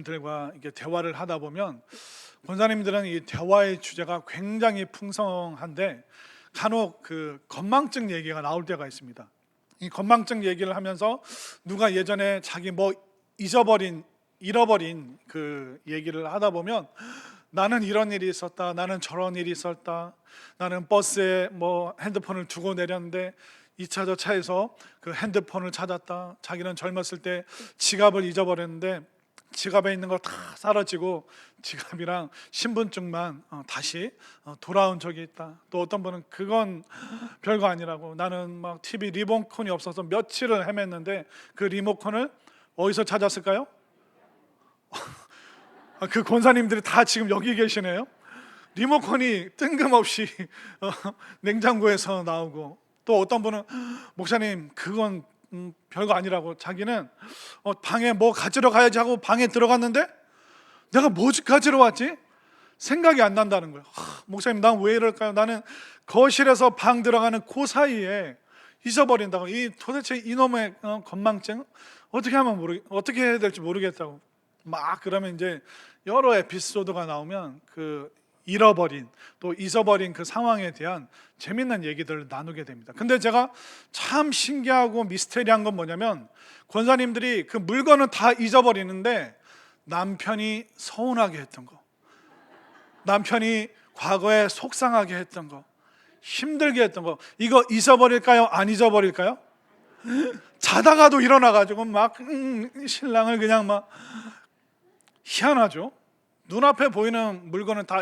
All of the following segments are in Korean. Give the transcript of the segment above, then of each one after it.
권사님들과 이렇게 대화를 하다 보면 권사님들은 이 대화의 주제가 굉장히 풍성한데 간혹 그 건망증 얘기가 나올 때가 있습니다. 이 건망증 얘기를 하면서 누가 예전에 자기 뭐 잃어버린 그 얘기를 하다 보면 나는 이런 일이 있었다, 나는 저런 일이 있었다, 나는 버스에 뭐 핸드폰을 두고 내렸는데 2차 차에서 그 핸드폰을 찾았다, 자기는 젊었을 때 지갑을 잊어버렸는데 지갑에 있는 거 다 사라지고 지갑이랑 신분증만 다시 돌아온 적이 있다. 또 어떤 분은 그건 별거 아니라고, 나는 막 TV 리모컨이 없어서 며칠을 헤맸는데 그 리모컨을 어디서 찾았을까요? 그 권사님들이 다 지금 여기 계시네요. 리모컨이 뜬금없이 냉장고에서 나오고, 또 어떤 분은 목사님 그건 별거 아니라고, 자기는 방에 뭐 가지러 가야지 하고 방에 들어갔는데 내가 뭐 가지러 왔지? 생각이 안 난다는 거예요. 목사님 난 왜 이럴까요? 나는 거실에서 방 들어가는 그 사이에 잊어버린다고. 이 도대체 이놈의 건망증 어떻게 해야 될지 모르겠다고. 막 그러면 이제 여러 에피소드가 나오면 그 잃어버린 또 잊어버린 그 상황에 대한 재밌는 얘기들을 나누게 됩니다. 근데 제가 참 신기하고 미스테리한 건 뭐냐면, 권사님들이 그 물건은 다 잊어버리는데 남편이 서운하게 했던 거, 남편이 과거에 속상하게 했던 거, 힘들게 했던 거, 이거 잊어버릴까요? 안 잊어버릴까요? 자다가도 일어나가지고 막 신랑을 그냥 막, 희한하죠. 눈앞에 보이는 물건은 다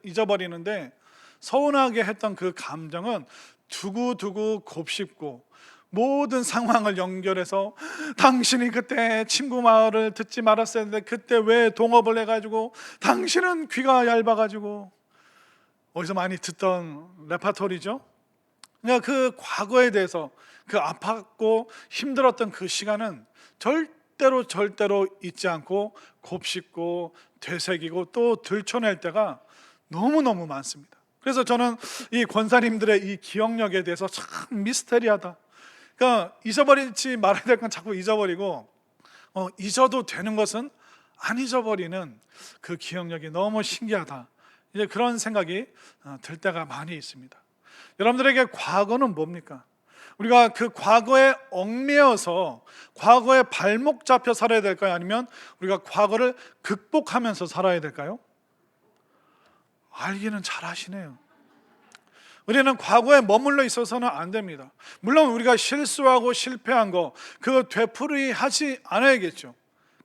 잊어버리는데 서운하게 했던 그 감정은 두고두고 곱씹고 모든 상황을 연결해서 당신이 그때 친구 말을 듣지 말았어야 했는데 그때 왜 동업을 해가지고, 당신은 귀가 얇아가지고, 어디서 많이 듣던 레파토리죠. 그러니까 그 과거에 대해서, 그 아팠고 힘들었던 그 시간은 절대로 잊지 않고 곱씹고 되새기고 또 들춰낼 때가 너무너무 많습니다. 그래서 저는 이 권사님들의 이 기억력에 대해서 참 미스테리하다. 그러니까 잊어버리지 말아야 될 건 자꾸 잊어버리고, 잊어도 되는 것은 안 잊어버리는 그 기억력이 너무 신기하다. 이제 그런 생각이 들 때가 많이 있습니다. 여러분들에게 과거는 뭡니까? 우리가 그 과거에 얽매여서 과거에 발목 잡혀 살아야 될까요? 아니면 우리가 과거를 극복하면서 살아야 될까요? 알기는 잘 하시네요. 우리는 과거에 머물러 있어서는 안 됩니다. 물론 우리가 실수하고 실패한 거 그거 되풀이하지 않아야겠죠.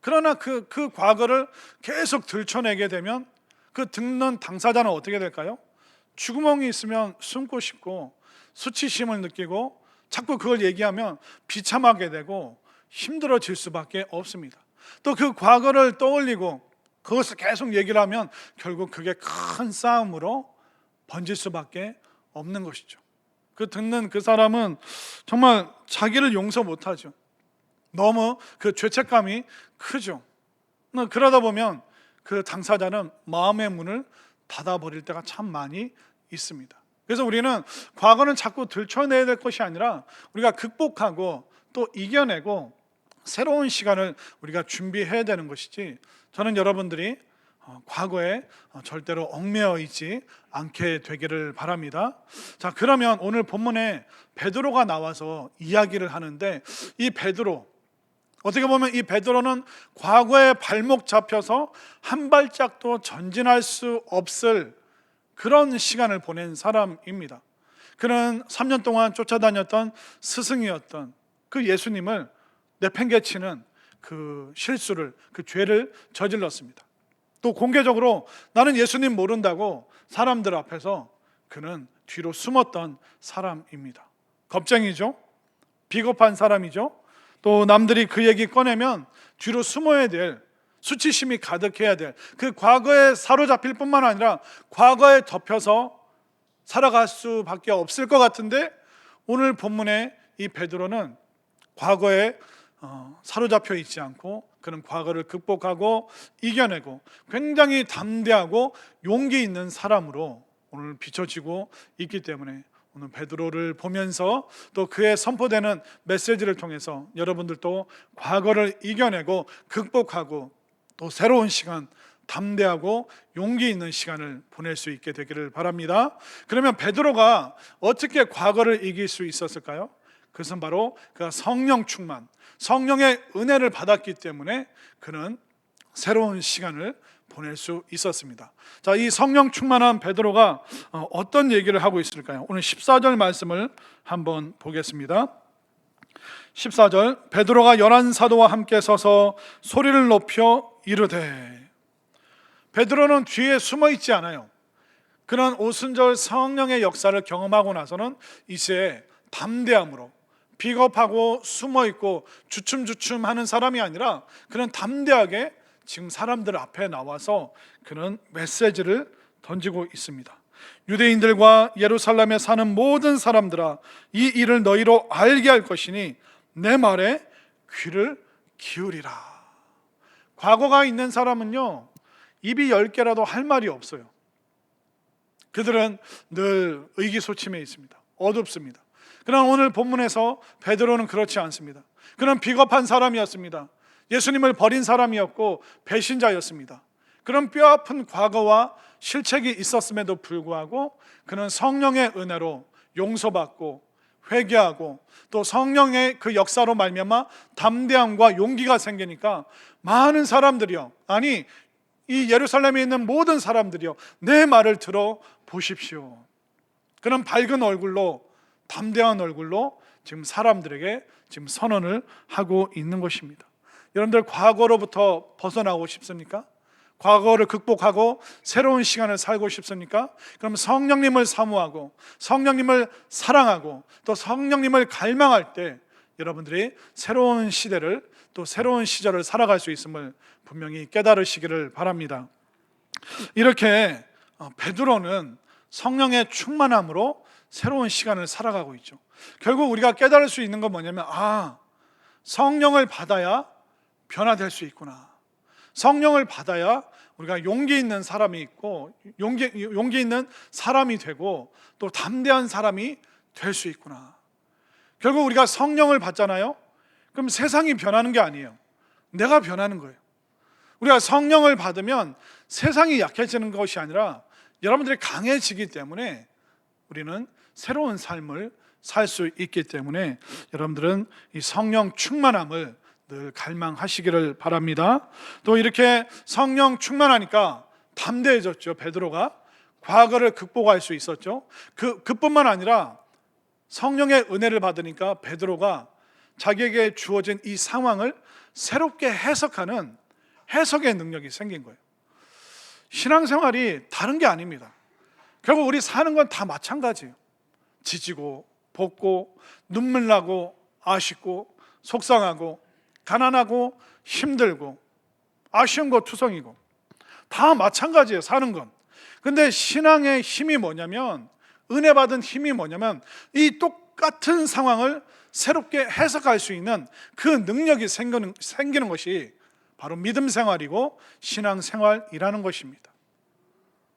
그러나 그 과거를 계속 들춰내게 되면 그 듣는 당사자는 어떻게 될까요? 쥐구멍이 있으면 숨고 싶고 수치심을 느끼고 자꾸 그걸 얘기하면 비참하게 되고 힘들어질 수밖에 없습니다. 또 그 과거를 떠올리고 그것을 계속 얘기를 하면 결국 그게 큰 싸움으로 번질 수밖에 없는 것이죠. 그 듣는 그 사람은 정말 자기를 용서 못하죠. 너무 그 죄책감이 크죠. 그러다 보면 그 당사자는 마음의 문을 닫아버릴 때가 참 많이 있습니다. 그래서 우리는 과거는 자꾸 들춰내야 될 것이 아니라 우리가 극복하고 또 이겨내고 새로운 시간을 우리가 준비해야 되는 것이지, 저는 여러분들이 과거에 절대로 얽매여 있지 않게 되기를 바랍니다. 자, 그러면 오늘 본문에 베드로가 나와서 이야기를 하는데, 이 베드로, 어떻게 보면 이 베드로는 과거에 발목 잡혀서 한 발짝도 전진할 수 없을 그런 시간을 보낸 사람입니다. 그는 3년 동안 쫓아다녔던 스승이었던 그 예수님을 내팽개치는 그 실수를, 그 죄를 저질렀습니다. 또 공개적으로 나는 예수님 모른다고 사람들 앞에서 그는 뒤로 숨었던 사람입니다. 겁쟁이죠. 비겁한 사람이죠. 또 남들이 그 얘기 꺼내면 뒤로 숨어야 될, 수치심이 가득해야 될, 그 과거에 사로잡힐 뿐만 아니라 과거에 덮여서 살아갈 수밖에 없을 것 같은데, 오늘 본문에 이 베드로는 과거에 사로잡혀 있지 않고 그는 과거를 극복하고 이겨내고 굉장히 담대하고 용기 있는 사람으로 오늘 비춰지고 있기 때문에, 오늘 베드로를 보면서 또 그의 선포되는 메시지를 통해서 여러분들도 과거를 이겨내고 극복하고 또 새로운 시간, 담대하고 용기 있는 시간을 보낼 수 있게 되기를 바랍니다. 그러면 베드로가 어떻게 과거를 이길 수 있었을까요? 그것은 바로 그가 성령 충만, 성령의 은혜를 받았기 때문에 그는 새로운 시간을 보낼 수 있었습니다. 자, 이 성령 충만한 베드로가 어떤 얘기를 하고 있을까요? 오늘 14절 말씀을 한번 보겠습니다. 14절, 베드로가 11사도와 함께 서서 소리를 높여 이르되. 베드로는 뒤에 숨어 있지 않아요. 그는 오순절 성령의 역사를 경험하고 나서는 이제 담대함으로, 비겁하고 숨어 있고 주춤주춤하는 사람이 아니라 그는 담대하게 지금 사람들 앞에 나와서 그는 메시지를 던지고 있습니다. 유대인들과 예루살렘에 사는 모든 사람들아, 이 일을 너희로 알게 할 것이니 내 말에 귀를 기울이라. 과거가 있는 사람은요, 입이 10개라도 할 말이 없어요. 그들은 늘 의기소침해 있습니다. 어둡습니다. 그러나 오늘 본문에서 베드로는 그렇지 않습니다. 그는 비겁한 사람이었습니다. 예수님을 버린 사람이었고 배신자였습니다. 그런 뼈아픈 과거와 실책이 있었음에도 불구하고 그는 성령의 은혜로 용서받고 회개하고 또 성령의 그 역사로 말미암아 담대함과 용기가 생기니까 많은 사람들이요, 아니 이 예루살렘에 있는 모든 사람들이요, 내 말을 들어 보십시오. 그는 밝은 얼굴로, 담대한 얼굴로 지금 사람들에게 지금 선언을 하고 있는 것입니다. 여러분들 과거로부터 벗어나고 싶습니까? 과거를 극복하고 새로운 시간을 살고 싶습니까? 그럼 성령님을 사모하고 성령님을 사랑하고 또 성령님을 갈망할 때 여러분들이 새로운 시대를, 또 새로운 시절을 살아갈 수 있음을 분명히 깨달으시기를 바랍니다. 이렇게 베드로는 성령의 충만함으로 새로운 시간을 살아가고 있죠. 결국 우리가 깨달을 수 있는 건 뭐냐면, 성령을 받아야 변화될 수 있구나. 성령을 받아야 우리가 용기 있는 사람이 있고 용기 있는 사람이 되고 또 담대한 사람이 될 수 있구나. 결국 우리가 성령을 받잖아요. 그럼 세상이 변하는 게 아니에요. 내가 변하는 거예요. 우리가 성령을 받으면 세상이 약해지는 것이 아니라 여러분들이 강해지기 때문에 우리는 새로운 삶을 살 수 있기 때문에 여러분들은 이 성령 충만함을 늘 갈망하시기를 바랍니다. 또 이렇게 성령 충만하니까 담대해졌죠. 베드로가 과거를 극복할 수 있었죠. 그뿐만 아니라 성령의 은혜를 받으니까 베드로가 자기에게 주어진 이 상황을 새롭게 해석하는 해석의 능력이 생긴 거예요. 신앙생활이 다른 게 아닙니다. 결국 우리 사는 건 다 마찬가지예요. 지지고 볶고 눈물 나고 아쉽고 속상하고 가난하고 힘들고 아쉬운 거 투성이고 다 마찬가지예요, 사는 건. 근데 신앙의 힘이 뭐냐면, 은혜 받은 힘이 뭐냐면 이 똑같은 상황을 새롭게 해석할 수 있는 그 능력이 생기는 것이 바로 믿음 생활이고 신앙 생활이라는 것입니다.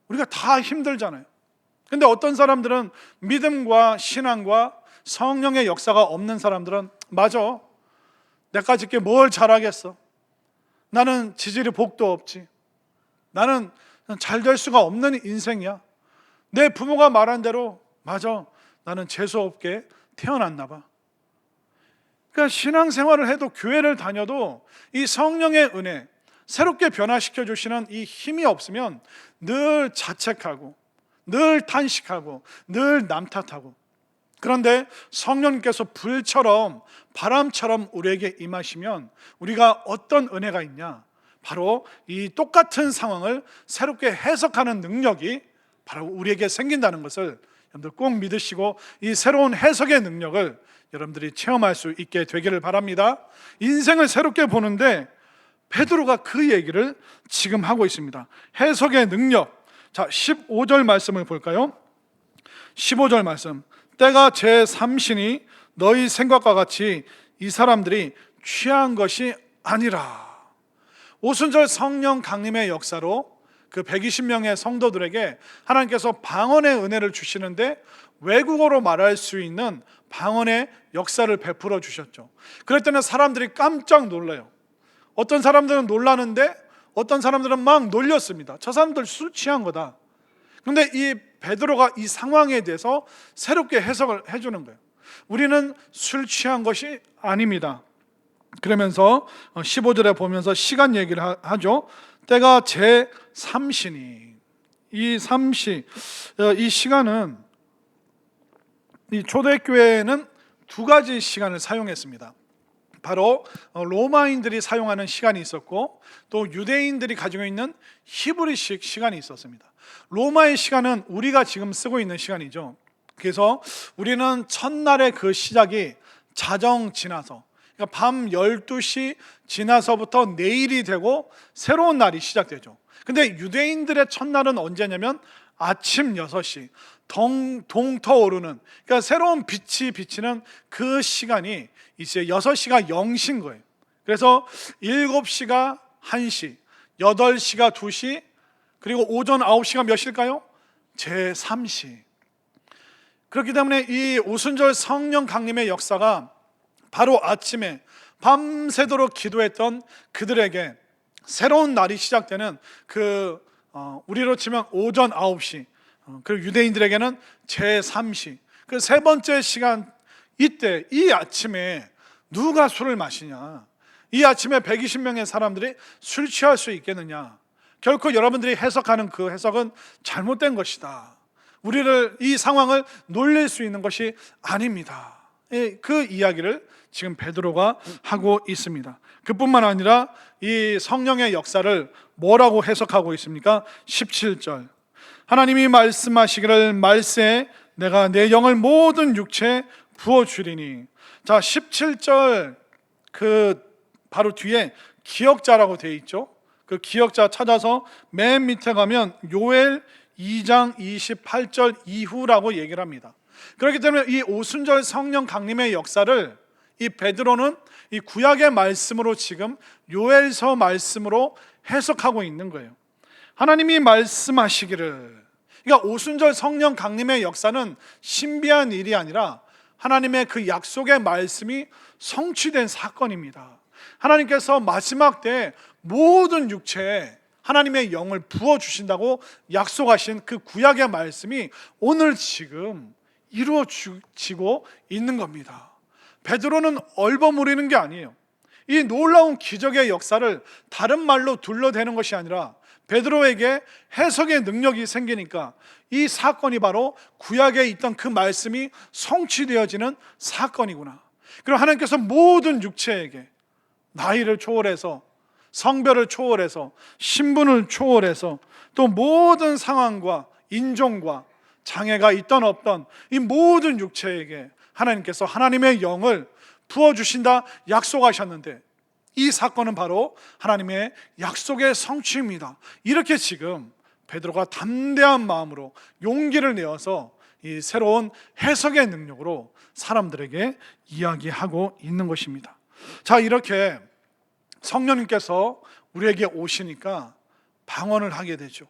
우리가 다 힘들잖아요. 근데 어떤 사람들은 믿음과 신앙과 성령의 역사가 없는 사람들은, 맞아, 내까지 게 뭘 잘하겠어, 나는 지질이 복도 없지, 나는 잘 될 수가 없는 인생이야, 내 부모가 말한 대로, 맞아, 나는 재수없게 태어났나 봐. 그러니까 신앙생활을 해도 교회를 다녀도 이 성령의 은혜, 새롭게 변화시켜 주시는 이 힘이 없으면 늘 자책하고 늘 탄식하고 늘 남 탓하고. 그런데 성령님께서 불처럼 바람처럼 우리에게 임하시면 우리가 어떤 은혜가 있냐, 바로 이 똑같은 상황을 새롭게 해석하는 능력이 바로 우리에게 생긴다는 것을 여러분들 꼭 믿으시고 이 새로운 해석의 능력을 여러분들이 체험할 수 있게 되기를 바랍니다. 인생을 새롭게 보는데 베드로가 그 얘기를 지금 하고 있습니다. 해석의 능력. 자, 15절 말씀을 볼까요? 15절 말씀. 때가 제3신이 너희 생각과 같이 이 사람들이 취한 것이 아니라. 오순절 성령 강림의 역사로 그 120명의 성도들에게 하나님께서 방언의 은혜를 주시는데 외국어로 말할 수 있는 방언의 역사를 베풀어 주셨죠. 그럴 때는 사람들이 깜짝 놀라요. 어떤 사람들은 놀라는데 어떤 사람들은 막 놀렸습니다. 저 사람들 술 취한 거다. 그런데 이 베드로가 이 상황에 대해서 새롭게 해석을 해주는 거예요. 우리는 술 취한 것이 아닙니다. 그러면서 15절에 보면서 시간 얘기를 하죠. 때가 제3시니, 이 삼시, 이 시간은 이 초대교회는 두 가지 시간을 사용했습니다. 바로 로마인들이 사용하는 시간이 있었고, 또 유대인들이 가지고 있는 히브리식 시간이 있었습니다. 로마의 시간은 우리가 지금 쓰고 있는 시간이죠. 그래서 우리는 첫날의 그 시작이 자정 지나서, 그러니까 밤 12시 지나서부터 내일이 되고 새로운 날이 시작되죠. 근데 유대인들의 첫날은 언제냐면 아침 6시 동터오르는, 그러니까 새로운 빛이 비치는 그 시간이 이제 6시가 0시인 거예요. 그래서 7시가 1시, 8시가 2시, 그리고 오전 9시가 몇 시일까요? 제3시. 그렇기 때문에 이 오순절 성령 강림의 역사가 바로 아침에 밤새도록 기도했던 그들에게 새로운 날이 시작되는 우리로 치면 오전 9시, 그리고 유대인들에게는 제3시, 그 세 번째 시간, 이때 이 아침에 누가 술을 마시냐? 이 아침에 120명의 사람들이 술 취할 수 있겠느냐? 결코 여러분들이 해석하는 그 해석은 잘못된 것이다. 우리를, 이 상황을 놀릴 수 있는 것이 아닙니다. 그 이야기를 지금 베드로가 하고 있습니다. 그뿐만 아니라 이 성령의 역사를 뭐라고 해석하고 있습니까? 17절, 하나님이 말씀하시기를 말세 내가 내 영을 모든 육체에 부어주리니. 자, 17절 바로 뒤에 기역자라고 되어 있죠. 그 기역자 찾아서 맨 밑에 가면 요엘 2장 28절 이후라고 얘기를 합니다. 그렇기 때문에 이 오순절 성령 강림의 역사를 이 베드로는 이 구약의 말씀으로 지금 요엘서 말씀으로 해석하고 있는 거예요. 하나님이 말씀하시기를, 그러니까 오순절 성령 강림의 역사는 신비한 일이 아니라 하나님의 그 약속의 말씀이 성취된 사건입니다. 하나님께서 마지막 때에 모든 육체에 하나님의 영을 부어주신다고 약속하신 그 구약의 말씀이 오늘 지금 이루어지고 있는 겁니다. 베드로는 얼버무리는 게 아니에요. 이 놀라운 기적의 역사를 다른 말로 둘러대는 것이 아니라 베드로에게 해석의 능력이 생기니까 이 사건이 바로 구약에 있던 그 말씀이 성취되어지는 사건이구나. 그리고 하나님께서 모든 육체에게 나이를 초월해서, 성별을 초월해서, 신분을 초월해서, 또 모든 상황과 인종과 장애가 있던 없던 이 모든 육체에게 하나님께서 하나님의 영을 부어주신다 약속하셨는데, 이 사건은 바로 하나님의 약속의 성취입니다. 이렇게 지금 베드로가 담대한 마음으로 용기를 내어서 이 새로운 해석의 능력으로 사람들에게 이야기하고 있는 것입니다. 자, 이렇게 성령님께서 우리에게 오시니까 방언을 하게 되죠.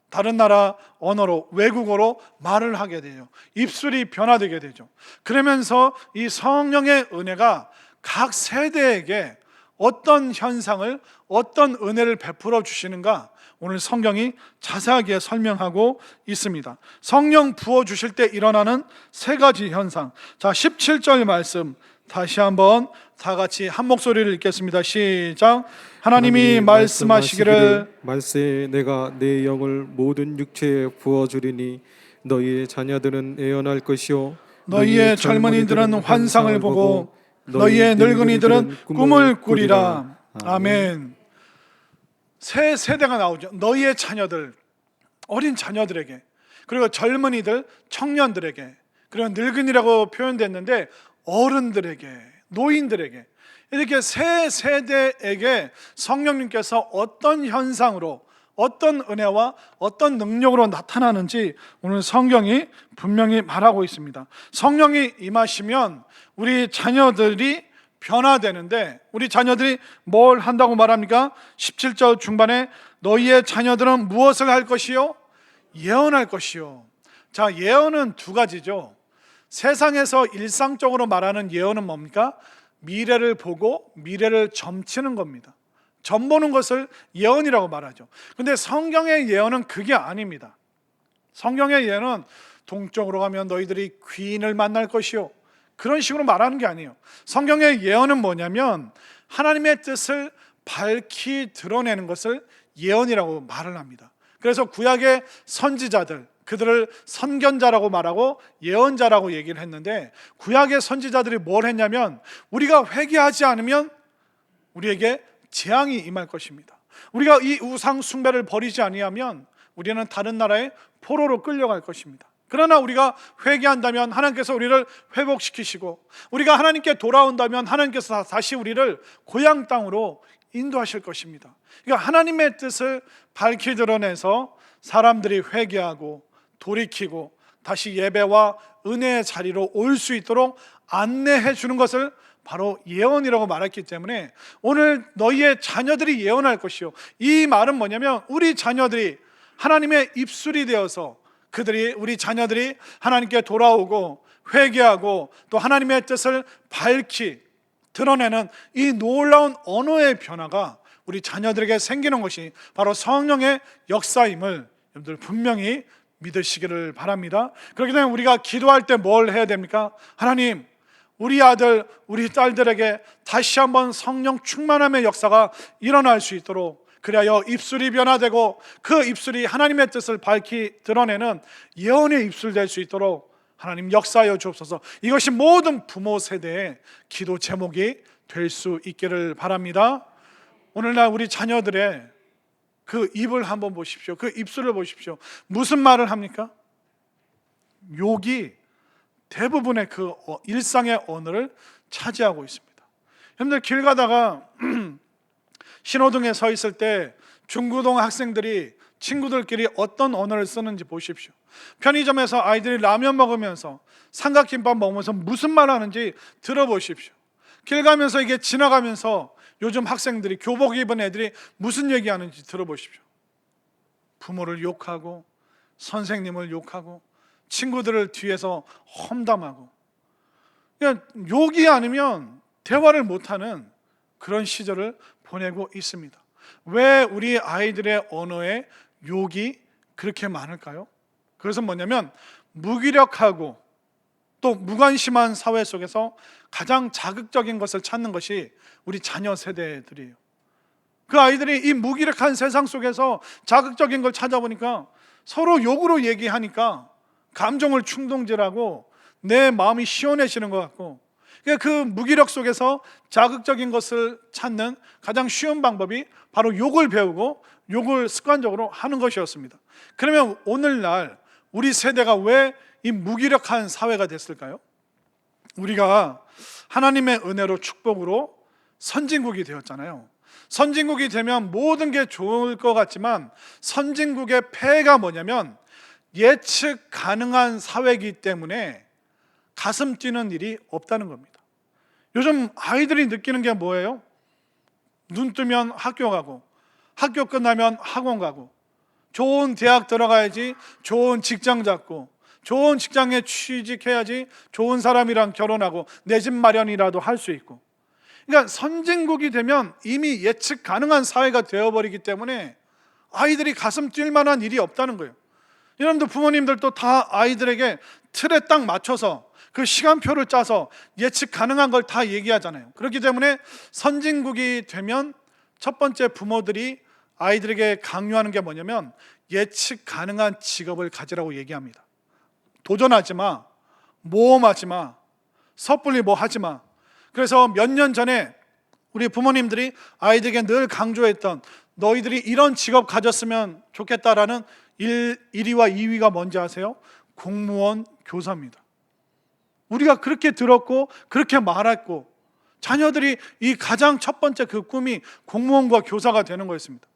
다른 나라 언어로, 외국어로 말을 하게 돼요. 입술이 변화되게 되죠. 그러면서 이 성령의 은혜가 각 세대에게 어떤 현상을, 어떤 은혜를 베풀어 주시는가, 오늘 성경이 자세하게 설명하고 있습니다. 성령 부어 주실 때 일어나는 세 가지 현상. 자, 17절 말씀 다시 한번 다 같이 한 목소리를 읽겠습니다. 시작. 하나님이 말씀하시기를 말세 내가 내 영을 모든 육체에 부어주리니 너희의 자녀들은 예언할 것이요 너희의 젊은이들은 환상을 보고 너희의 늙은이들은 꿈을 꾸리라. 아멘. 새 세대가 나오죠. 너희의 자녀들, 어린 자녀들에게, 그리고 젊은이들, 청년들에게, 그리고 늙은이라고 표현됐는데 어른들에게, 노인들에게, 이렇게 새 세대에게 성령님께서 어떤 현상으로, 어떤 은혜와 어떤 능력으로 나타나는지 오늘 성경이 분명히 말하고 있습니다. 성령이 임하시면 우리 자녀들이 변화되는데, 우리 자녀들이 뭘 한다고 말합니까? 17절 중반에 너희의 자녀들은 무엇을 할 것이요? 예언할 것이요. 자, 예언은 두 가지죠. 세상에서 일상적으로 말하는 예언은 뭡니까? 미래를 보고 미래를 점치는 겁니다. 점 보는 것을 예언이라고 말하죠. 근데 성경의 예언은 그게 아닙니다. 성경의 예언은 동쪽으로 가면 너희들이 귀인을 만날 것이요, 그런 식으로 말하는 게 아니에요. 성경의 예언은 뭐냐면 하나님의 뜻을 밝히 드러내는 것을 예언이라고 말을 합니다. 그래서 구약의 선지자들, 그들을 선견자라고 말하고 예언자라고 얘기를 했는데, 구약의 선지자들이 뭘 했냐면 우리가 회개하지 않으면 우리에게 재앙이 임할 것입니다. 우리가 이 우상 숭배를 버리지 아니하면 우리는 다른 나라의 포로로 끌려갈 것입니다. 그러나 우리가 회개한다면 하나님께서 우리를 회복시키시고, 우리가 하나님께 돌아온다면 하나님께서 다시 우리를 고향 땅으로 인도하실 것입니다. 그러니까 하나님의 뜻을 밝히 드러내서 사람들이 회개하고 돌이키고 다시 예배와 은혜의 자리로 올 수 있도록 안내해 주는 것을 바로 예언이라고 말했기 때문에 오늘 너희의 자녀들이 예언할 것이요, 이 말은 뭐냐면 우리 자녀들이 하나님의 입술이 되어서 그들이, 우리 자녀들이 하나님께 돌아오고 회개하고 또 하나님의 뜻을 밝히 드러내는 이 놀라운 언어의 변화가 우리 자녀들에게 생기는 것이 바로 성령의 역사임을 여러분들 분명히 믿으시기를 바랍니다. 그렇기 때문에 우리가 기도할 때 뭘 해야 됩니까? 하나님, 우리 아들, 우리 딸들에게 다시 한번 성령 충만함의 역사가 일어날 수 있도록, 그리하여 입술이 변화되고 그 입술이 하나님의 뜻을 밝히 드러내는 예언의 입술 될 수 있도록 하나님 역사하여 주옵소서. 이것이 모든 부모 세대의 기도 제목이 될 수 있기를 바랍니다. 오늘날 우리 자녀들의 그 입을 한번 보십시오. 그 입술을 보십시오. 무슨 말을 합니까? 욕이 대부분의 그 일상의 언어를 차지하고 있습니다. 여러분들 길 가다가 신호등에 서 있을 때 중고등 학생들이 친구들끼리 어떤 언어를 쓰는지 보십시오. 편의점에서 아이들이 라면 먹으면서 삼각김밥 먹으면서 무슨 말 하는지 들어보십시오. 길 가면서 이게 지나가면서 요즘 학생들이, 교복 입은 애들이 무슨 얘기하는지 들어보십시오. 부모를 욕하고 선생님을 욕하고 친구들을 뒤에서 험담하고, 그냥 욕이 아니면 대화를 못하는 그런 시절을 보내고 있습니다. 왜 우리 아이들의 언어에 욕이 그렇게 많을까요? 그것은 뭐냐면 무기력하고 또 무관심한 사회 속에서 가장 자극적인 것을 찾는 것이 우리 자녀 세대들이에요. 그 아이들이 이 무기력한 세상 속에서 자극적인 걸 찾아보니까 서로 욕으로 얘기하니까 감정을 충동질하고 내 마음이 시원해지는 것 같고, 그 무기력 속에서 자극적인 것을 찾는 가장 쉬운 방법이 바로 욕을 배우고 욕을 습관적으로 하는 것이었습니다. 그러면 오늘날 우리 세대가 왜 이 무기력한 사회가 됐을까요? 우리가 하나님의 은혜로 축복으로 선진국이 되었잖아요. 선진국이 되면 모든 게 좋을 것 같지만 선진국의 폐해가 뭐냐면 예측 가능한 사회이기 때문에 가슴 뛰는 일이 없다는 겁니다. 요즘 아이들이 느끼는 게 뭐예요? 눈 뜨면 학교 가고, 학교 끝나면 학원 가고, 좋은 대학 들어가야지 좋은 직장 잡고, 좋은 직장에 취직해야지 좋은 사람이랑 결혼하고 내 집 마련이라도 할 수 있고, 그러니까 선진국이 되면 이미 예측 가능한 사회가 되어버리기 때문에 아이들이 가슴 뛸 만한 일이 없다는 거예요. 여러분들 부모님들도 다 아이들에게 틀에 딱 맞춰서 그 시간표를 짜서 예측 가능한 걸 다 얘기하잖아요. 그렇기 때문에 선진국이 되면 첫 번째 부모들이 아이들에게 강요하는 게 뭐냐면 예측 가능한 직업을 가지라고 얘기합니다. 도전하지 마, 모험하지 마, 섣불리 뭐 하지 마. 그래서 몇 년 전에 우리 부모님들이 아이들에게 늘 강조했던, 너희들이 이런 직업 가졌으면 좋겠다라는 1위와 2위가 뭔지 아세요? 공무원, 교사입니다. 우리가 그렇게 들었고 그렇게 말했고, 자녀들이 이 가장 첫 번째 그 꿈이 공무원과 교사가 되는 거였습니다.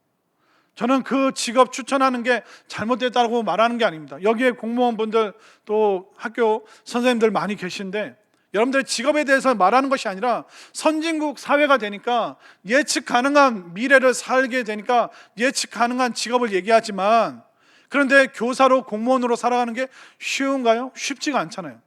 저는 그 직업 추천하는 게 잘못됐다고 말하는 게 아닙니다. 여기에 공무원분들 또 학교 선생님들 많이 계신데, 여러분들의 직업에 대해서 말하는 것이 아니라 선진국 사회가 되니까 예측 가능한 미래를 살게 되니까 예측 가능한 직업을 얘기하지만, 그런데 교사로 공무원으로 살아가는 게 쉬운가요? 쉽지가 않잖아요.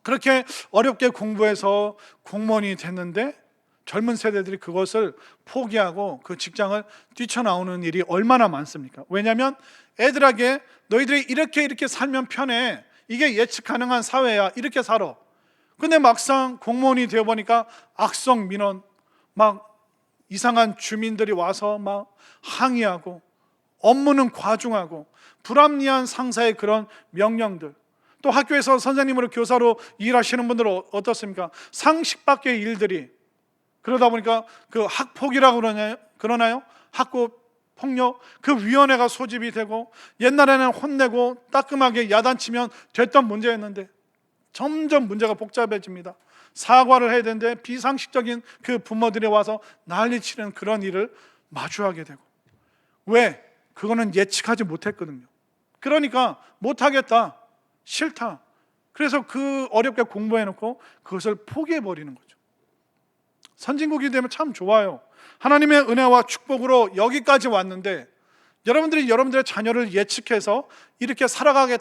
그렇게 어렵게 공부해서 공무원이 됐는데 젊은 세대들이 그것을 포기하고 그 직장을 뛰쳐나오는 일이 얼마나 많습니까? 왜냐하면 애들에게 너희들이 이렇게 살면 편해, 이게 예측 가능한 사회야, 이렇게 살아. 근데 막상 공무원이 되어보니까 악성 민원, 막 이상한 주민들이 와서 막 항의하고, 업무는 과중하고, 불합리한 상사의 그런 명령들, 또 학교에서 선생님으로 교사로 일하시는 분들은 어떻습니까? 상식 밖의 일들이, 그러다 보니까 그 학폭이라고 그러나요? 학교 폭력, 그 위원회가 소집이 되고, 옛날에는 혼내고 따끔하게 야단치면 됐던 문제였는데 점점 문제가 복잡해집니다. 사과를 해야 되는데 비상식적인 그 부모들이 와서 난리치는 그런 일을 마주하게 되고. 왜? 그거는 예측하지 못했거든요. 그러니까 못하겠다, 싫다. 그래서 그 어렵게 공부해놓고 그것을 포기해버리는 거죠. 선진국이 되면 참 좋아요. 하나님의 은혜와 축복으로 여기까지 왔는데 여러분들이 여러분들의 자녀를 예측해서 이렇게 살아가게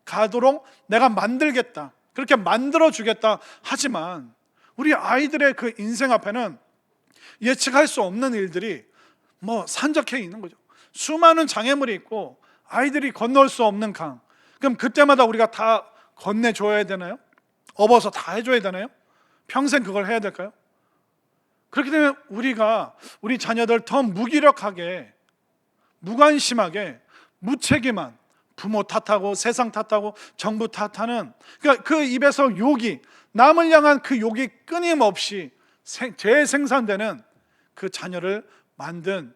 가도록 내가 만들겠다, 그렇게 만들어주겠다 하지만 우리 아이들의 그 인생 앞에는 예측할 수 없는 일들이 뭐 산적해 있는 거죠. 수많은 장애물이 있고 아이들이 건널 수 없는 강. 그럼 그때마다 우리가 다 건네줘야 되나요? 업어서 다 해줘야 되나요? 평생 그걸 해야 될까요? 그렇기 때문에 우리가 우리 자녀들 더 무기력하게, 무관심하게, 무책임한 부모 탓하고 세상 탓하고 정부 탓하는, 그러니까 그 입에서 욕이, 남을 향한 그 욕이 끊임없이 재생산되는 그 자녀를 만든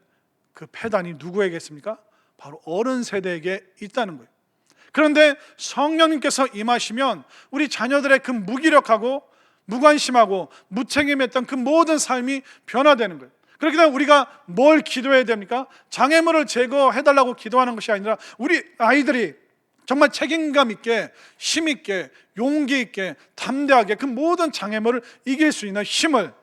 그 폐단이 누구에게있습니까? 바로 어른 세대에게 있다는 거예요. 그런데 성령님께서 임하시면 우리 자녀들의 그 무기력하고 무관심하고 무책임했던 그 모든 삶이 변화되는 거예요. 그렇기 때문에 우리가 뭘 기도해야 됩니까? 장애물을 제거해달라고 기도하는 것이 아니라 우리 아이들이 정말 책임감 있게, 힘 있게, 용기 있게, 담대하게 그 모든 장애물을 이길 수 있는 힘을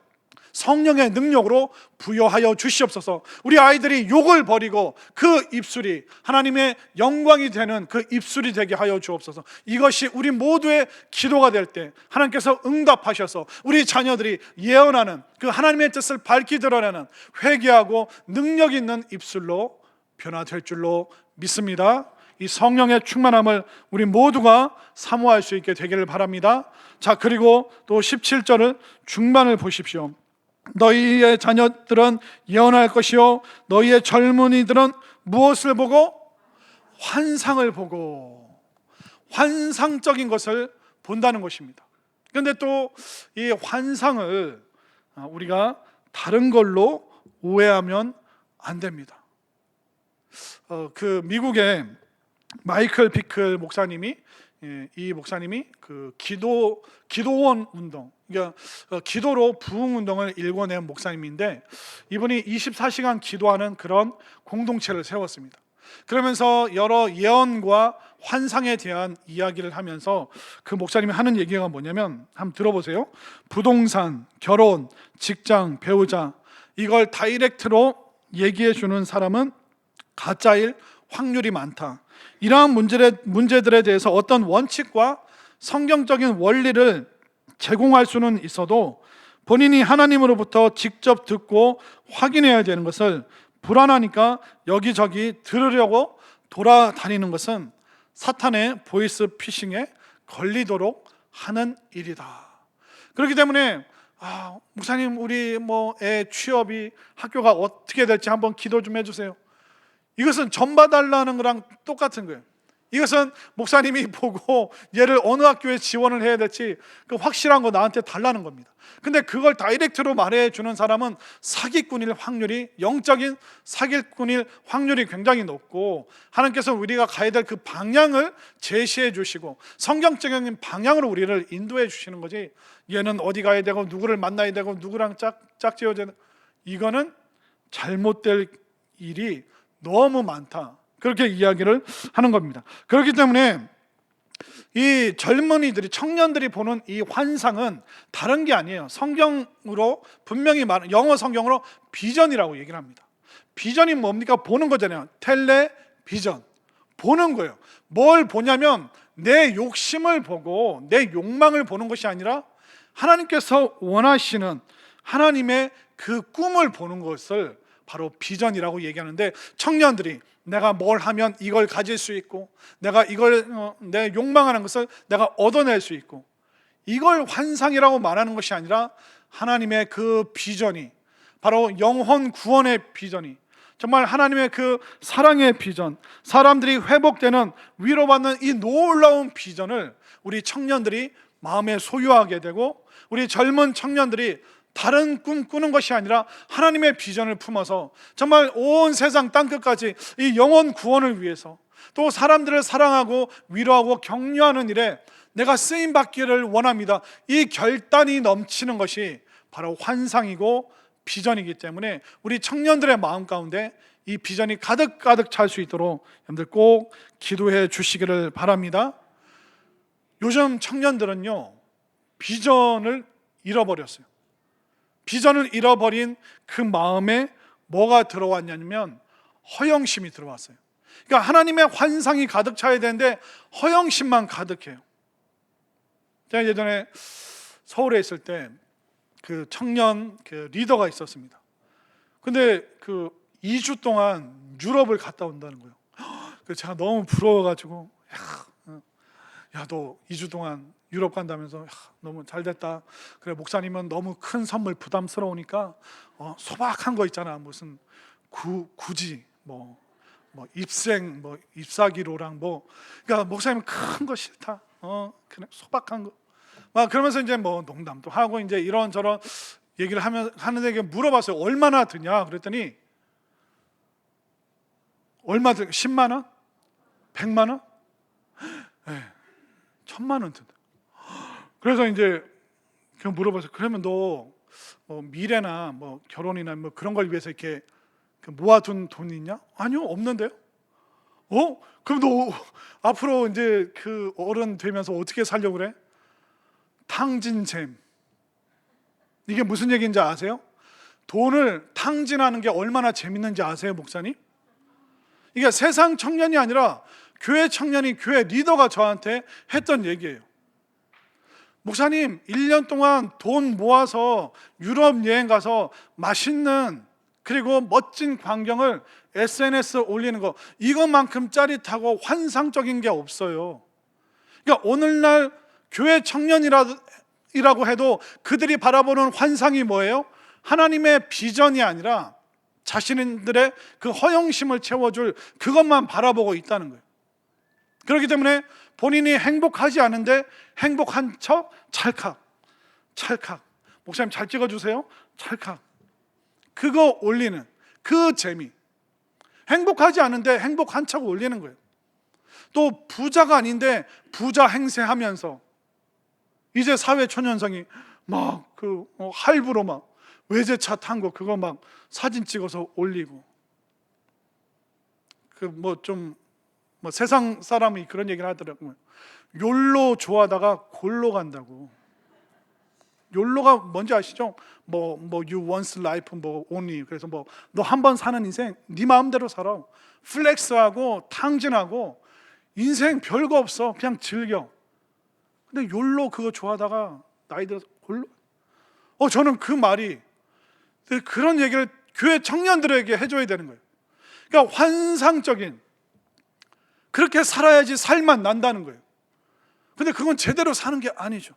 성령의 능력으로 부여하여 주시옵소서. 우리 아이들이 욕을 버리고 그 입술이 하나님의 영광이 되는 그 입술이 되게 하여 주옵소서. 이것이 우리 모두의 기도가 될 때 하나님께서 응답하셔서 우리 자녀들이 예언하는 그 하나님의 뜻을 밝히 드러내는 회개하고 능력 있는 입술로 변화될 줄로 믿습니다. 이 성령의 충만함을 우리 모두가 사모할 수 있게 되기를 바랍니다. 자, 그리고 또 17절을 중반을 보십시오. 너희의 자녀들은 예언할 것이요 너희의 젊은이들은 무엇을 보고? 환상을 보고, 환상적인 것을 본다는 것입니다. 그런데 또 이 환상을 우리가 다른 걸로 오해하면 안 됩니다. 그 미국의 마이클 피클 목사님이, 이 목사님이 그 기도원 운동, 그러니까 기도로 부흥 운동을 일궈낸 목사님인데, 이분이 24시간 기도하는 그런 공동체를 세웠습니다. 그러면서 여러 예언과 환상에 대한 이야기를 하면서 그 목사님이 하는 얘기가 뭐냐면, 한번 들어보세요. 부동산, 결혼, 직장, 배우자, 이걸 다이렉트로 얘기해 주는 사람은 가짜일 확률이 많다. 이러한 문제들에 대해서 어떤 원칙과 성경적인 원리를 제공할 수는 있어도 본인이 하나님으로부터 직접 듣고 확인해야 되는 것을 불안하니까 여기저기 들으려고 돌아다니는 것은 사탄의 보이스 피싱에 걸리도록 하는 일이다. 그렇기 때문에 목사님, 우리 애 취업이, 학교가 어떻게 될지 한번 기도 좀 해주세요. 이것은 전 봐달라는 거랑 똑같은 거예요. 이것은 목사님이 보고 얘를 어느 학교에 지원을 해야 될지 그 확실한 거 나한테 달라는 겁니다. 근데 그걸 다이렉트로 말해주는 사람은 사기꾼일 확률이, 영적인 사기꾼일 확률이 굉장히 높고, 하나님께서 우리가 가야 될 그 방향을 제시해 주시고 성경적인 방향으로 우리를 인도해 주시는 거지, 얘는 어디 가야 되고 누구를 만나야 되고 누구랑 짝지어야 되는, 이거는 잘못될 일이 너무 많다, 그렇게 이야기를 하는 겁니다. 그렇기 때문에 이 젊은이들이, 청년들이 보는 이 환상은 다른 게 아니에요. 성경으로 분명히 영어 성경으로 비전이라고 얘기를 합니다. 비전이 뭡니까? 보는 거잖아요. 텔레비전, 보는 거예요. 뭘 보냐면 내 욕심을 보고 내 욕망을 보는 것이 아니라 하나님께서 원하시는 하나님의 그 꿈을 보는 것을 바로 비전이라고 얘기하는데, 청년들이 내가 뭘 하면 이걸 가질 수 있고, 내가 이걸 내 욕망하는 것을 내가 얻어낼 수 있고, 이걸 환상이라고 말하는 것이 아니라 하나님의 그 비전이, 바로 영혼 구원의 비전이, 정말 하나님의 그 사랑의 비전, 사람들이 회복되는, 위로받는 이 놀라운 비전을 우리 청년들이 마음에 소유하게 되고, 우리 젊은 청년들이 다른 꿈 꾸는 것이 아니라 하나님의 비전을 품어서 정말 온 세상 땅끝까지 이 영혼 구원을 위해서, 또 사람들을 사랑하고 위로하고 격려하는 일에 내가 쓰임 받기를 원합니다. 이 결단이 넘치는 것이 바로 환상이고 비전이기 때문에 우리 청년들의 마음 가운데 이 비전이 가득가득 찰 수 있도록 여러분들 꼭 기도해 주시기를 바랍니다. 요즘 청년들은요, 비전을 잃어버렸어요. 비전을 잃어버린 그 마음에 뭐가 들어왔냐면 허영심이 들어왔어요. 그러니까 하나님의 환상이 가득 차야 되는데 허영심만 가득해요. 제가 예전에 서울에 있을 때 그 청년 그 리더가 있었습니다. 근데 그 2주 동안 유럽을 갔다 온다는 거예요. 그래서 제가 너무 부러워가지고, 야, 너 2주 동안 유럽 간다면서, 너무 잘 됐다. 그래, 목사님은 너무 큰 선물 부담스러우니까 소박한 거 있잖아, 무슨 굳이 뭐 입생 뭐 잎사귀로랑 뭐, 그러니까 목사님은 큰 거 싫다. 그냥 소박한 거. 막 그러면서 이제 뭐 농담도 하고 이제 이런저런 얘기를 하는데 물어봤어요. 얼마나 드냐? 그랬더니 얼마 드? 10만 원? 100만 원? 네, 1000만 원 든다. 그래서 이제 그냥 물어봤어요. 그러면 너 뭐 미래나 뭐 결혼이나 뭐 그런 걸 위해서 이렇게 모아둔 돈이 있냐? 아니요, 없는데요. 그럼 너 앞으로 이제 그 어른 되면서 어떻게 살려고 그래? 탕진잼. 이게 무슨 얘기인지 아세요? 돈을 탕진하는 게 얼마나 재밌는지 아세요, 목사님? 이게 세상 청년이 아니라 교회 청년이, 교회 리더가 저한테 했던 얘기예요. 목사님, 1년 동안 돈 모아서 유럽 여행 가서 맛있는, 그리고 멋진 광경을 SNS에 올리는 거, 이것만큼 짜릿하고 환상적인 게 없어요. 그러니까 오늘날 교회 청년이라고 해도 그들이 바라보는 환상이 뭐예요? 하나님의 비전이 아니라 자신들의 그 허영심을 채워줄 그것만 바라보고 있다는 거예요. 그렇기 때문에 본인이 행복하지 않은데 행복한 척 찰칵, 목사님 잘 찍어주세요, 찰칵, 그거 올리는 그 재미. 행복하지 않은데 행복한 척 올리는 거예요. 또 부자가 아닌데 부자 행세하면서 이제 사회 초년생이 막 그 할부로 막 외제차 탄 거 그거 막 사진 찍어서 올리고, 그 뭐 좀 뭐 세상 사람이 그런 얘기를 하더라고요. 욜로 좋아하다가 골로 간다고. 욜로가 뭔지 아시죠? 뭐 you once life 뭐 only. 그래서 뭐 너 한 번 사는 인생 네 마음대로 살아. 플렉스하고 탕진하고 인생 별거 없어. 그냥 즐겨. 근데 욜로 그거 좋아하다가 나이 들어서 골로. 저는 그 말이, 그런 얘기를 교회 청년들에게 해줘야 되는 거예요. 그러니까 환상적인, 그렇게 살아야지 살만 난다는 거예요. 근데 그건 제대로 사는 게 아니죠.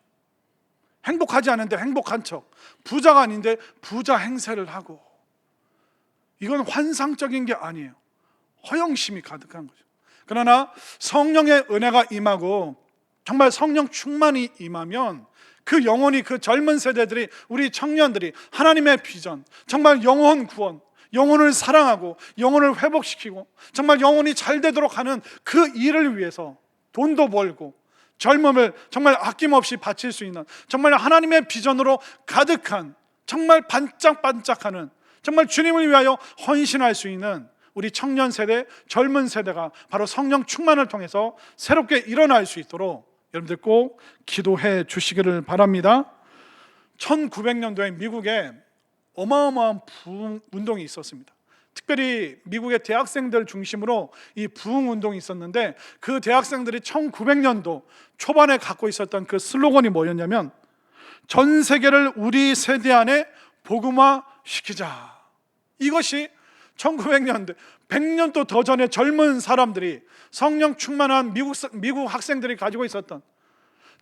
행복하지 않은데 행복한 척, 부자가 아닌데 부자 행세를 하고, 이건 환상적인 게 아니에요. 허영심이 가득한 거죠. 그러나 성령의 은혜가 임하고 정말 성령 충만이 임하면 그 영혼이, 그 젊은 세대들이, 우리 청년들이 하나님의 비전, 정말 영혼 구원, 영혼을 사랑하고 영혼을 회복시키고 정말 영혼이 잘 되도록 하는 그 일을 위해서 돈도 벌고 젊음을 정말 아낌없이 바칠 수 있는, 정말 하나님의 비전으로 가득한, 정말 반짝반짝하는, 정말 주님을 위하여 헌신할 수 있는 우리 청년 세대, 젊은 세대가 바로 성령 충만을 통해서 새롭게 일어날 수 있도록 여러분들 꼭 기도해 주시기를 바랍니다. 1900년도에 미국에 어마어마한 부흥 운동이 있었습니다. 특별히 미국의 대학생들 중심으로 이 부흥 운동이 있었는데, 그 대학생들이 1900년도 초반에 갖고 있었던 그 슬로건이 뭐였냐면, 전 세계를 우리 세대 안에 복음화 시키자. 이것이 1900년대 100년도 더 전에 젊은 사람들이, 성령 충만한 미국 학생들이 가지고 있었던,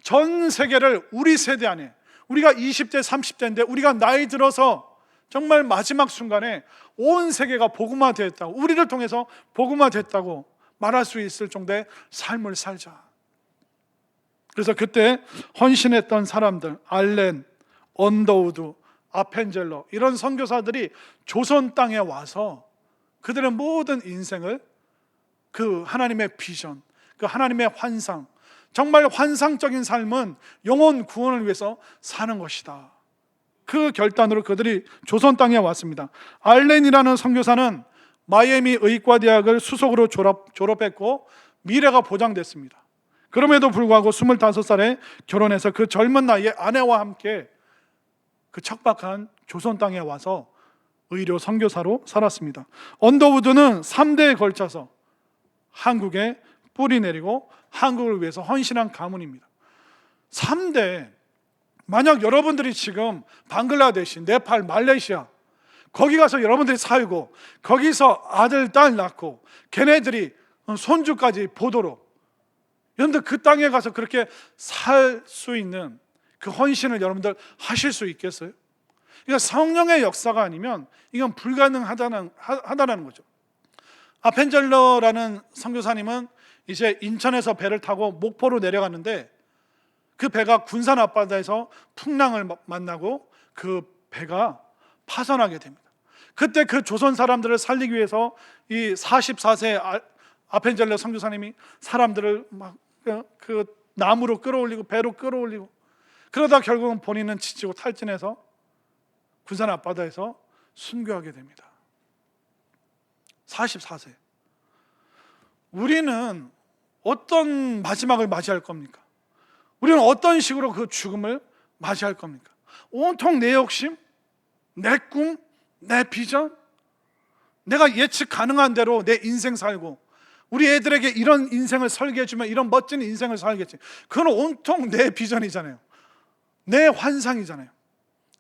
전 세계를 우리 세대 안에, 우리가 20대 30대인데 우리가 나이 들어서 정말 마지막 순간에 온 세계가 복음화됐다고, 우리를 통해서 복음화됐다고 말할 수 있을 정도의 삶을 살자. 그래서 그때 헌신했던 사람들, 알렌, 언더우드, 아펜젤러, 이런 선교사들이 조선 땅에 와서 그들의 모든 인생을 그 하나님의 비전, 그 하나님의 환상, 정말 환상적인 삶은 영혼 구원을 위해서 사는 것이다. 그 결단으로 그들이 조선 땅에 왔습니다. 알렌이라는 선교사는 마이애미 의과대학을 수석으로 졸업했고 미래가 보장됐습니다. 그럼에도 불구하고 25살에 결혼해서 그 젊은 나이에 아내와 함께 그 척박한 조선 땅에 와서 의료 선교사로 살았습니다. 언더우드는 3대에 걸쳐서 한국에 뿌리 내리고 한국을 위해서 헌신한 가문입니다. 3대, 만약 여러분들이 지금 방글라데시, 네팔, 말레이시아 거기 가서 여러분들이 살고 거기서 아들, 딸 낳고 걔네들이 손주까지 보도록, 여러분들 그 땅에 가서 그렇게 살 수 있는 그 헌신을 여러분들 하실 수 있겠어요? 그러니까 성령의 역사가 아니면 이건 불가능하다는 거죠. 아펜젤러라는 선교사님은 이제 인천에서 배를 타고 목포로 내려갔는데 그 배가 군산 앞바다에서 풍랑을 만나고 그 배가 파손하게 됩니다. 그때 그 조선 사람들을 살리기 위해서 이 44세 아펜젤러 선교사님이 사람들을 막 그 나무로 끌어올리고 배로 끌어올리고, 그러다 결국은 본인은 지치고 탈진해서 군산 앞바다에서 순교하게 됩니다. 44세. 우리는 어떤 마지막을 맞이할 겁니까? 우리는 어떤 식으로 그 죽음을 맞이할 겁니까? 온통 내 욕심, 내 꿈, 내 비전, 내가 예측 가능한 대로 내 인생 살고, 우리 애들에게 이런 인생을 설계해주면 이런 멋진 인생을 살겠지. 그건 온통 내 비전이잖아요. 내 환상이잖아요.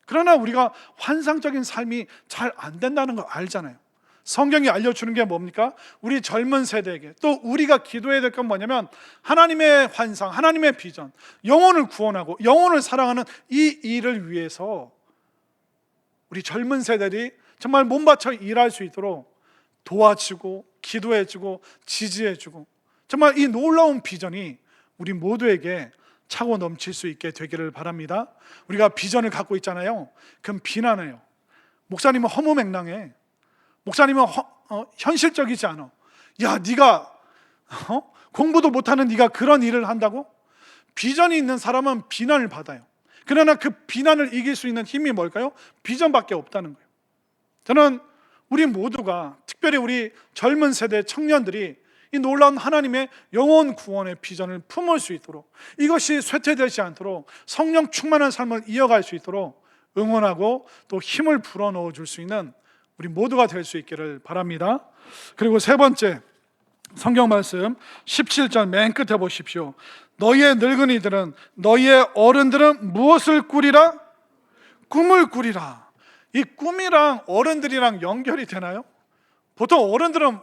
그러나 우리가 환상적인 삶이 잘 안 된다는 걸 알잖아요. 성경이 알려주는 게 뭡니까? 우리 젊은 세대에게, 또 우리가 기도해야 될 건 뭐냐면 하나님의 환상, 하나님의 비전, 영혼을 구원하고 영혼을 사랑하는 이 일을 위해서 우리 젊은 세대들이 정말 몸바쳐 일할 수 있도록 도와주고 기도해주고 지지해주고, 정말 이 놀라운 비전이 우리 모두에게 차고 넘칠 수 있게 되기를 바랍니다. 우리가 비전을 갖고 있잖아요. 그럼 비난해요. 목사님은 허무맹랑해. 목사님은 현실적이지 않아. 야, 네가 공부도 못하는 네가 그런 일을 한다고? 비전이 있는 사람은 비난을 받아요. 그러나 그 비난을 이길 수 있는 힘이 뭘까요? 비전밖에 없다는 거예요. 저는 우리 모두가, 특별히 우리 젊은 세대 청년들이 이 놀라운 하나님의 영혼 구원의 비전을 품을 수 있도록, 이것이 쇠퇴되지 않도록 성령 충만한 삶을 이어갈 수 있도록 응원하고 또 힘을 불어넣어 줄 수 있는 우리 모두가 될 수 있기를 바랍니다. 그리고 세 번째 성경 말씀 17절 맨 끝에 보십시오. 너희의 늙은이들은, 너희의 어른들은 무엇을 꾸리라? 꿈을 꾸리라. 이 꿈이랑 어른들이랑 연결이 되나요? 보통 어른들은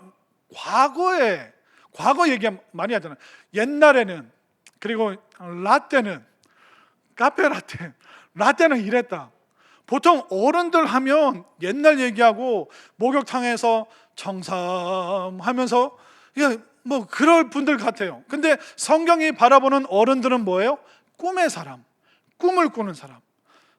과거 얘기 많이 하잖아요. 옛날에는, 그리고 라떼는, 카페 라떼는 이랬다. 보통 어른들 하면 옛날 얘기하고 목욕탕에서 정삼하면서 뭐 그럴 분들 같아요. 근데 성경이 바라보는 어른들은 뭐예요? 꿈의 사람, 꿈을 꾸는 사람.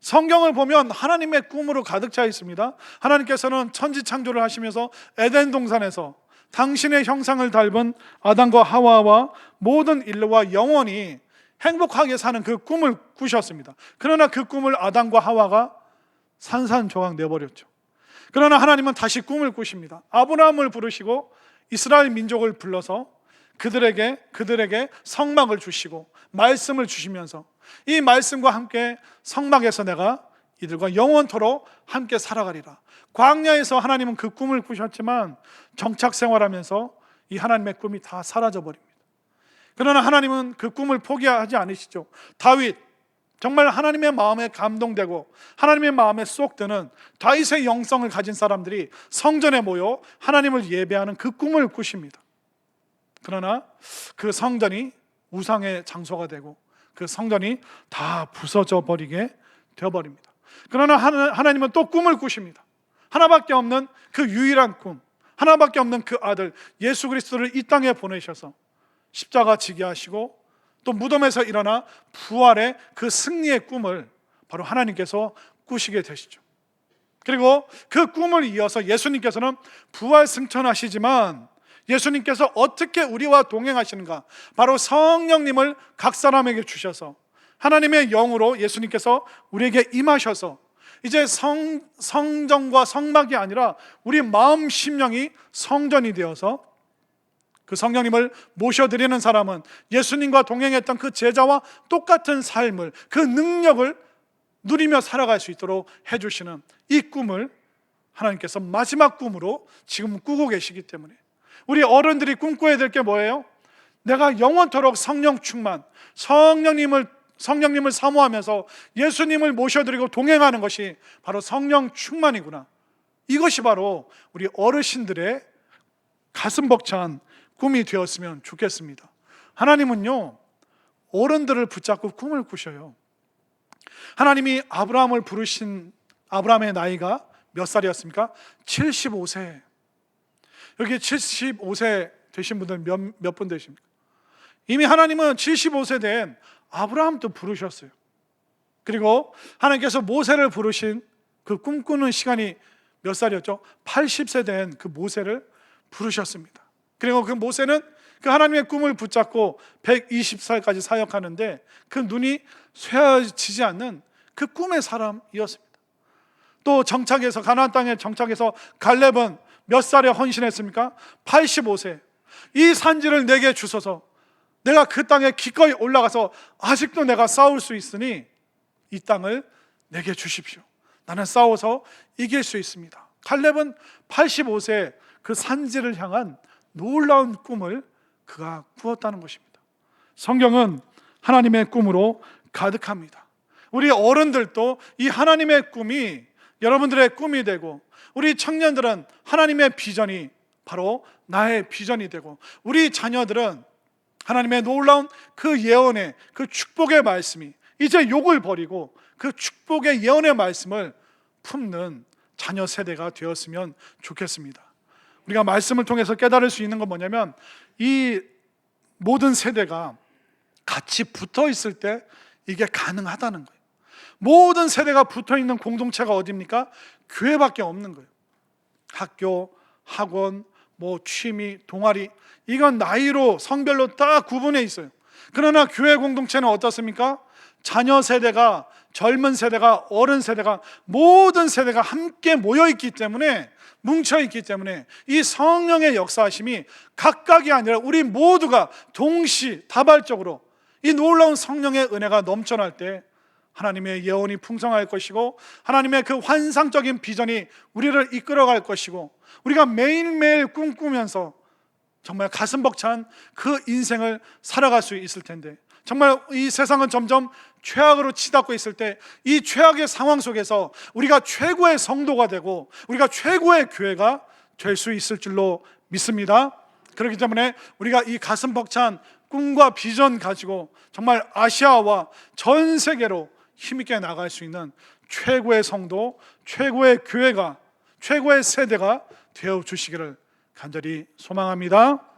성경을 보면 하나님의 꿈으로 가득 차 있습니다. 하나님께서는 천지 창조를 하시면서 에덴 동산에서 당신의 형상을 닮은 아담과 하와와 모든 인류와 영원히 행복하게 사는 그 꿈을 꾸셨습니다. 그러나 그 꿈을 아담과 하와가 산산조각 내버렸죠. 그러나 하나님은 다시 꿈을 꾸십니다. 아브라함을 부르시고 이스라엘 민족을 불러서 그들에게 성막을 주시고 말씀을 주시면서 이 말씀과 함께 성막에서 내가 이들과 영원토록 함께 살아가리라. 광야에서 하나님은 그 꿈을 꾸셨지만 정착 생활하면서 이 하나님의 꿈이 다 사라져 버립니다. 그러나 하나님은 그 꿈을 포기하지 않으시죠. 다윗 정말 하나님의 마음에 감동되고 하나님의 마음에 쏙 드는 다윗의 영성을 가진 사람들이 성전에 모여 하나님을 예배하는 그 꿈을 꾸십니다. 그러나 그 성전이 우상의 장소가 되고 그 성전이 다 부서져 버리게 되어버립니다. 그러나 하나님은 또 꿈을 꾸십니다. 하나밖에 없는 그 유일한 꿈, 하나밖에 없는 그 아들 예수 그리스도를 이 땅에 보내셔서 십자가 지게 하시고 또 무덤에서 일어나 부활의 그 승리의 꿈을 바로 하나님께서 꾸시게 되시죠. 그리고 그 꿈을 이어서 예수님께서는 부활 승천하시지만 예수님께서 어떻게 우리와 동행하시는가? 바로 성령님을 각 사람에게 주셔서 하나님의 영으로 예수님께서 우리에게 임하셔서 이제 성전과 성막이 아니라 우리 마음 심령이 성전이 되어서 그 성령님을 모셔드리는 사람은 예수님과 동행했던 그 제자와 똑같은 삶을, 그 능력을 누리며 살아갈 수 있도록 해주시는 이 꿈을 하나님께서 마지막 꿈으로 지금 꾸고 계시기 때문에 우리 어른들이 꿈꿔야 될 게 뭐예요? 내가 영원토록 성령 충만, 성령님을 사모하면서 예수님을 모셔드리고 동행하는 것이 바로 성령 충만이구나. 이것이 바로 우리 어르신들의 가슴 벅찬 꿈이 되었으면 좋겠습니다. 하나님은요, 어른들을 붙잡고 꿈을 꾸셔요. 하나님이 아브라함을 부르신 아브라함의 나이가 몇 살이었습니까? 75세. 여기 75세 되신 분들 몇 분 되십니까? 이미 하나님은 75세 된 아브라함도 부르셨어요. 그리고 하나님께서 모세를 부르신 그 꿈꾸는 시간이 몇 살이었죠? 80세 된 그 모세를 부르셨습니다. 그리고 그 모세는 그 하나님의 꿈을 붙잡고 120살까지 사역하는데 그 눈이 쇠어지지 않는 그 꿈의 사람이었습니다. 또 정착해서 가나안 땅에 정착해서 갈렙은 몇 살에 헌신했습니까? 85세. 이 산지를 내게 주소서. 내가 그 땅에 기꺼이 올라가서 아직도 내가 싸울 수 있으니 이 땅을 내게 주십시오. 나는 싸워서 이길 수 있습니다. 갈렙은 85세 그 산지를 향한 놀라운 꿈을 그가 꾸었다는 것입니다. 성경은 하나님의 꿈으로 가득합니다. 우리 어른들도 이 하나님의 꿈이 여러분들의 꿈이 되고, 우리 청년들은 하나님의 비전이 바로 나의 비전이 되고, 우리 자녀들은 하나님의 놀라운 그 예언의 그 축복의 말씀이 이제 욕을 버리고 그 축복의 예언의 말씀을 품는 자녀 세대가 되었으면 좋겠습니다. 우리가 말씀을 통해서 깨달을 수 있는 건 뭐냐면, 이 모든 세대가 같이 붙어 있을 때 이게 가능하다는 거예요. 모든 세대가 붙어 있는 공동체가 어디입니까? 교회밖에 없는 거예요. 학교, 학원, 취미, 동아리, 이건 나이로 성별로 딱 구분해 있어요. 그러나 교회 공동체는 어떻습니까? 자녀 세대가, 젊은 세대가, 어른 세대가, 모든 세대가 함께 모여있기 때문에, 뭉쳐있기 때문에 이 성령의 역사하심이 각각이 아니라 우리 모두가 동시다발적으로 이 놀라운 성령의 은혜가 넘쳐날 때 하나님의 예언이 풍성할 것이고, 하나님의 그 환상적인 비전이 우리를 이끌어갈 것이고, 우리가 매일매일 꿈꾸면서 정말 가슴 벅찬 그 인생을 살아갈 수 있을 텐데, 정말 이 세상은 점점 최악으로 치닫고 있을 때 이 최악의 상황 속에서 우리가 최고의 성도가 되고 우리가 최고의 교회가 될 수 있을 줄로 믿습니다. 그렇기 때문에 우리가 이 가슴 벅찬 꿈과 비전 가지고 정말 아시아와 전 세계로 힘있게 나갈 수 있는 최고의 성도, 최고의 교회가, 최고의 세대가 되어 주시기를 간절히 소망합니다.